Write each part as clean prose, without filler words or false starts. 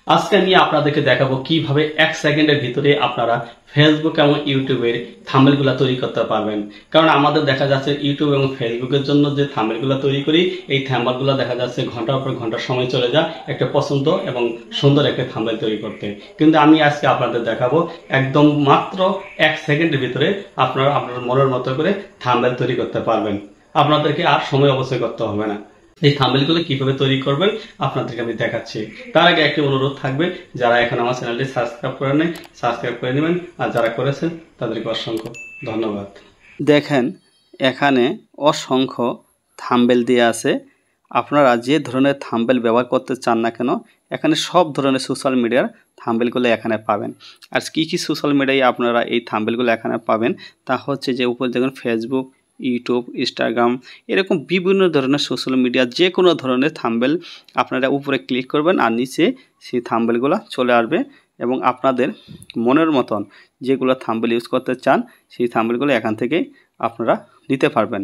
আজকে আমি আপনাদেরকে দেখাবো কিভাবে 1 সেকেন্ডের ভিতরে আপনারা ফেসবুক এবং ইউটিউবের থাম্বনেলগুলো তৈরি করতে পারবেন। কারণ আমাদের দেখা যাচ্ছে ইউটিউব এবং ফেসবুকের জন্য যে থাম্বনেলগুলো তৈরি করি, এই থাম্বনেলগুলো দেখা যাচ্ছে ঘন্টার পর ঘন্টা সময় চলে যায় একটা পছন্দ এবং সুন্দর একটা থাম্বনেল তৈরি করতে। কিন্তু আমি আজকে আপনাদের দেখাবো একদম মাত্র 1 সেকেন্ডের ভিতরে আপনারা আপনার মনের মতো করে থাম্বনেল তৈরি করতে পারবেন। আপনাদেরকে আর সময় অপচয় করতে হবে না। এই থাম্বনেলগুলো কিভাবে তৈরি করবেন আপনাদেরকে আমি দেখাচ্ছি। তার আগে একটি অনুরোধ থাকবে, যারা এখন আমার চ্যানেলটি সাবস্ক্রাইব করে নেই সাবস্ক্রাইব করে নেবেন, আর যারা করেছেন তাদেরকে অসংখ্য ধন্যবাদ। দেখেন এখানে অসংখ্য থাম্বনেল দেওয়া আছে। আপনারা যে ধরনের থাম্বনেল ব্যবহার করতে চান না কেন, এখানে সব ধরনের সোশ্যাল মিডিয়ার থাম্বনেলগুলো এখানে পাবেন। আর কি কি সোশ্যাল মিডিয়ায় আপনারা এই থাম্বনেলগুলো এখানে পাবেন তা হচ্ছে যে উপরে দেখুন ফেসবুক, ইউটিউব, ইনস্টাগ্রাম, এরকম বিভিন্ন ধরনের সোশ্যাল মিডিয়া যে কোনো ধরনের থাম্বনেল আপনারা উপরে ক্লিক করবেন আর নিচে সেই থাম্বনেলগুলো চলে আসবে এবং আপনাদের মনের মতন যেগুলো থাম্বনেল ইউজ করতে চান সেই থাম্বনেলগুলো এখান থেকে আপনারা নিতে পারবেন।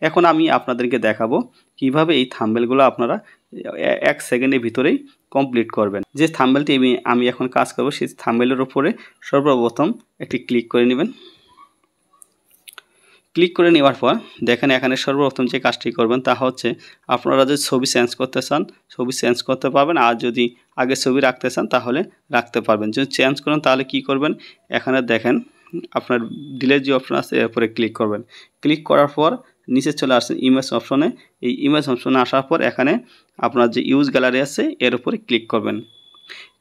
এখন আমি আপনাদেরকে দেখাবো কিভাবে এই থাম্বনেলগুলো আপনারা 1 সেকেন্ডের ভিতরেই কমপ্লিট করবেন। যে থাম্বনেলটি আমি এখন কাজ করব সেই থাম্বনেলের উপরে সর্বপ্রথম একটি ক্লিক করে নেবেন। ক্লিক করে নেওয়ার পর দেখেন এখানে সর্বপ্রথম যে কাজটি করবেন তা হচ্ছে আপনারা যদি ছবি চেঞ্জ করতে চান ছবি চেঞ্জ করতে পারবেন, আর যদি আগে ছবি রাখতে চান তাহলে রাখতে পারবেন। যদি চেঞ্জ করেন তাহলে কি করবেন, এখানে দেখেন আপনার ডিলেট যে অপশন আছে এর উপরে ক্লিক করবেন। ক্লিক করার পর নিচে চলে আসছেন ইমেজ অপশনে। এই ইমেজ অপশনে আসার পর এখানে আপনার যে ইউজ গ্যালারি আছে এর উপরে ক্লিক করবেন।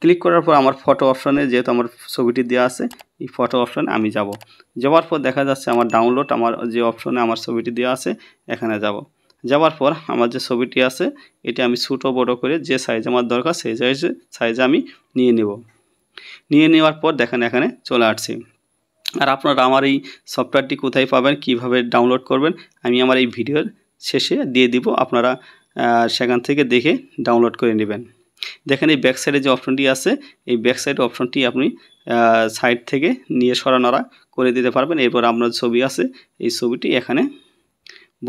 ক্লিক করার পর আমার ফটো অপশনে যেহেতু আমার ছবিটি দেওয়া আছে এই ফটো অপশনে আমি যাব। যাওয়ার পর দেখা যাচ্ছে আমার ডাউনলোড, আমার যে অপশনে আমার ছবিটি দেওয়া আছে এখানে যাব। যাওয়ার পর আমার যে ছবিটি আছে এটি আমি ছোটো বড়ো করে যে সাইজ আমার দরকার সেই সাইজে আমি নিয়ে নেব। নিয়ে নেওয়ার পর দেখেন এখানে চলে আসছি। আর আপনারা আমার এই সফটওয়্যারটি কোথায় পাবেন, কিভাবে ডাউনলোড করবেন, আমি আমার এই ভিডিওর শেষে দিয়ে দিব, আপনারা সেখান থেকে দেখে ডাউনলোড করে নেবেন। দেখেন এই ব্যাক সাইডে যে অপশনটি আছে এই ব্যাক সাইড অপশনটি আপনি সাইড থেকে নিয়ে সরানোরা করে দিতে পারবেন। এরপর আপনার ছবি আছে এই ছবিটি এখানে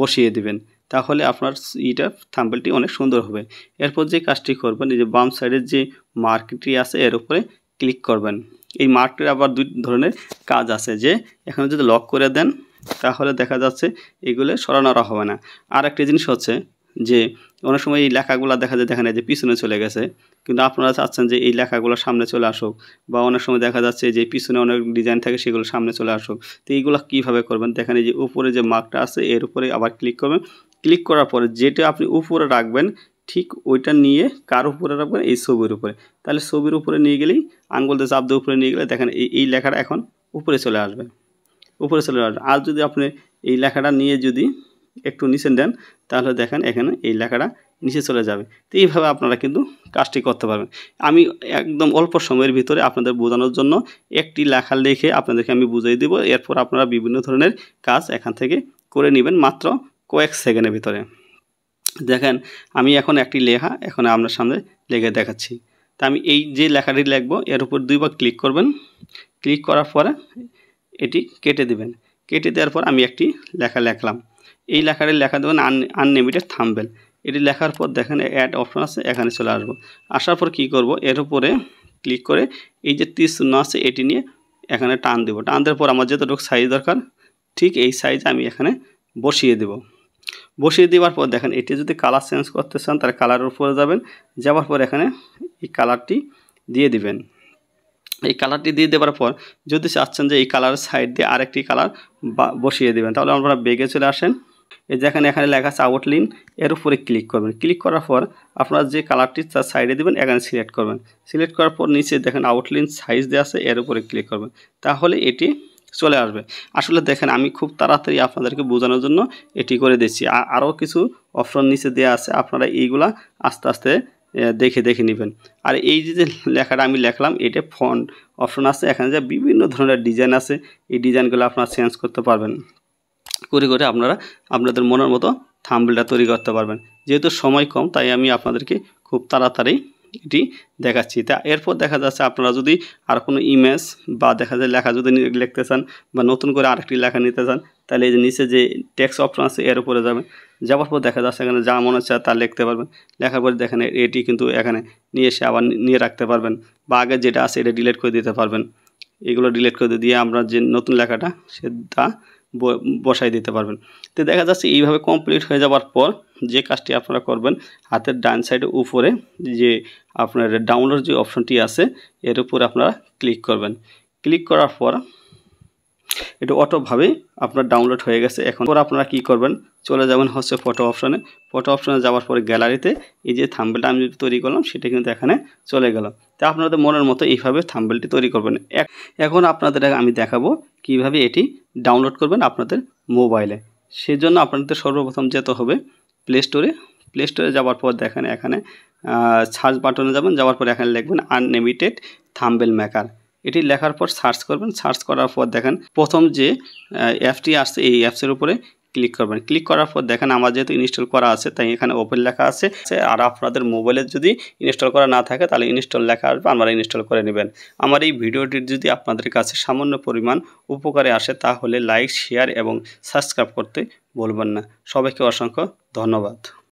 বসিয়ে দিবেন, তাহলে আপনার থাম্বনেলটি অনেক সুন্দর হবে। এরপর যে কাজটি করবেন, এই যে বাম সাইডের যে মার্কটি আছে এর উপরে ক্লিক করবেন। এই মার্কটির আবার দুই ধরনের কাজ আছে, যে এখানে যদি লক করে দেন তাহলে দেখা যাচ্ছে এগুলো সরানোরা হবে না। আর একটা জিনিস হচ্ছে যে অনেক সময় এই লেখাগুলো দেখা যায় দেখেন যে পিছনে চলে গেছে, কিন্তু আপনারা চাচ্ছেন যে এই লেখাগুলো সামনে চলে আসুক, বা অনেক সময় দেখা যাচ্ছে যে পিছনে অনেক ডিজাইন থাকে সেগুলো সামনে চলে আসুক। তো এইগুলো কীভাবে করবেন, দেখেন এই যে উপরে যে মার্কটা আছে এর উপরে আবার ক্লিক করবেন। ক্লিক করার পরে যেটা আপনি উপরে রাখবেন ঠিক ওইটা নিয়ে কার উপরে রাখবেন, এই ছবির উপরে। তাহলে ছবির উপরে নিয়ে গেলেই আঙ্গুল দিয়ে চাপ দিয়ে উপরে নিয়ে গেলে দেখেন এই লেখাটা এখন উপরে চলে আসবে, উপরে চলে আসবে। আর যদি আপনি এই লেখাটা নিয়ে যদি একটু নিচে দেন তাহলে দেখেন এখানে এই লেখাটা নিচে চলে যাবে। তো এইভাবে আপনারা কিন্তু কাজটি করতে পারবেন। আমি একদম অল্প সময়ের ভিতরে আপনাদের বোঝানোর জন্য একটি লেখা লিখে আপনাদেরকে আমি বুঝিয়ে দেব, এরপর আপনারা বিভিন্ন ধরনের কাজ এখান থেকে করে নেবেন মাত্র কয়েক সেকেন্ডের ভিতরে। দেখেন আমি এখন একটি লেখা এখন আপনার সামনে লিখে দেখাচ্ছি। তা আমি এই যে লেখাটি লিখবো এর উপর দুইবার ক্লিক করবেন। ক্লিক করার পরে এটি কেটে দিবেন। কেটে দেওয়ার পর আমি একটি লেখা লিখলাম। এই লেখাটি লেখা দেবেন আনলিমিটেড থাম্বনেল। এটি লেখার পর দেখেন অ্যাড অপশন আছে, এখানে চলে আসবো। আসার পর কী করব, এর উপরে ক্লিক করে এই যে তীর চিহ্ন আছে এটি নিয়ে এখানে টান দেবো। টান দেওয়ার পর আমার যতটুকু সাইজ দরকার ঠিক এই সাইজ আমি এখানে বসিয়ে দেব। বসিয়ে দেওয়ার পর দেখেন এটি যদি কালার চেঞ্জ করতে চান তাহলে কালারের উপরে যাবেন। যাওয়ার পর এখানে এই কালারটি দিয়ে দিবেন। এই কালারটি দিয়ে দেওয়ার পর যদি চাচ্ছেন যে এই কালারের সাইড দিয়ে আরেকটি কালার বসিয়ে দেবেন তাহলে আপনারা বেগে চলে আসেন। এই যেখানে এখানে লেখা আছে আউটলাইন, এর উপরে ক্লিক করবেন। ক্লিক করার পর আপনারা যে কালারটি তার সাইডে দেবেন এখানে সিলেক্ট করবেন। সিলেক্ট করার পর নিচে দেখেন আউটলাইন সাইজ দেওয়া আছে এর উপরে ক্লিক করবেন, তাহলে এটি চলে আসবে। আসলে দেখেন আমি খুব তাড়াতাড়ি আপনাদেরকে বোঝানোর জন্য এটি করে দিচ্ছি। আরও কিছু অপশন নিচে দেওয়া আছে, আপনারা এইগুলা আস্তে আস্তে দেখে দেখে নেবেন। আর এই যে লেখাটা আমি লিখলাম এটা ফন্ট অপশন আছে, এখানে যে বিভিন্ন ধরনের ডিজাইন আছে এই ডিজাইনগুলো আপনারা চেঞ্জ করতে পারবেন। করে করে আপনারা আপনাদের মনের মতো থাম্বনেলটা তৈরি করতে পারবেন। যেহেতু সময় কম তাই আমি আপনাদেরকে খুব তাড়াতাড়ি এটি দেখাচ্ছি। তা এরপর দেখা যাচ্ছে আপনারা যদি আর কোনো ইমেজ বা দেখা যায় লেখা যদি লিখতে চান বা নতুন করে আরেকটি লেখা নিতে চান তাহলে এই যে নিচে যে টেক্সট অপশন আছে এর উপরে যাবেন। যাওয়ার পর দেখা যাচ্ছে এখানে যা মনে হচ্ছে তা লিখতে পারবেন। লেখার পরে দেখেন এটি কিন্তু এখানে নিয়ে এসে আবার নিয়ে রাখতে পারবেন, বা আগে যেটা আছে এটা ডিলিট করে দিতে পারবেন। এগুলো ডিলিট করে দিয়ে আমরা যে নতুন লেখাটা সেটা বসাই দিতে পারবেন। তো দেখা যাচ্ছে এইভাবে কমপ্লিট হয়ে যাওয়ার পর যে কাজটি আপনারা করবেন, হাতের ডান সাইডে উপরে যে আপনার ডাউনলোড যে অপশনটি আছে এর উপরে আপনারা ক্লিক করবেন। ক্লিক করার পর এটা অটোভাবে আপনার ডাউনলোড হয়ে গেছে। এখন পর আপনারা কি করবেন, চলে যাবেন হচ্ছে ফটো অপশনে। ফটো অপশনে যাওয়ার পরে গ্যালারিতে এই যে থাম্বনেলটা আমি তৈরি করলাম সেটা কিন্তু এখানে চলে গেল। তা আপনাদের মনের মতো এইভাবে থাম্বনেলটি তৈরি করবেন। এখন আপনাদের আমি দেখাবো কিভাবে এটি ডাউনলোড করবেন আপনাদের মোবাইলে। সেজন্য আপনাদের সর্বপ্রথম যেতে হবে প্লে স্টোরে। প্লে স্টোরে যাওয়ার পর দেখেন এখানে সার্চ বাটনে যাবেন, যাওয়ার পর এখানে লিখবেন আনলিমিটেড থাম্বনেল মেকার। এটি লেখার পর সার্চ করবেন। সার্চ করার পর দেখেন প্রথম যে অ্যাপটি আসছে এই অ্যাপসের উপরে ক্লিক করবেন। ক্লিক করার পর দেখেন আমার যেহেতু ইনস্টল করা আছে তাই এখানে ওপেন লেখা আছে। আর আপনাদের মোবাইলে যদি ইনস্টল করা না থাকে তাহলে ইনস্টল লেখা আসবে, আপনারা ইনস্টল করে নেবেন। আমার এই ভিডিওটি যদি আপনাদের কাছে সামান্য পরিমাণ উপকারে আসে তাহলে লাইক, শেয়ার এবং সাবস্ক্রাইব করতে ভুলবেন না। সবাইকে অসংখ্য ধন্যবাদ।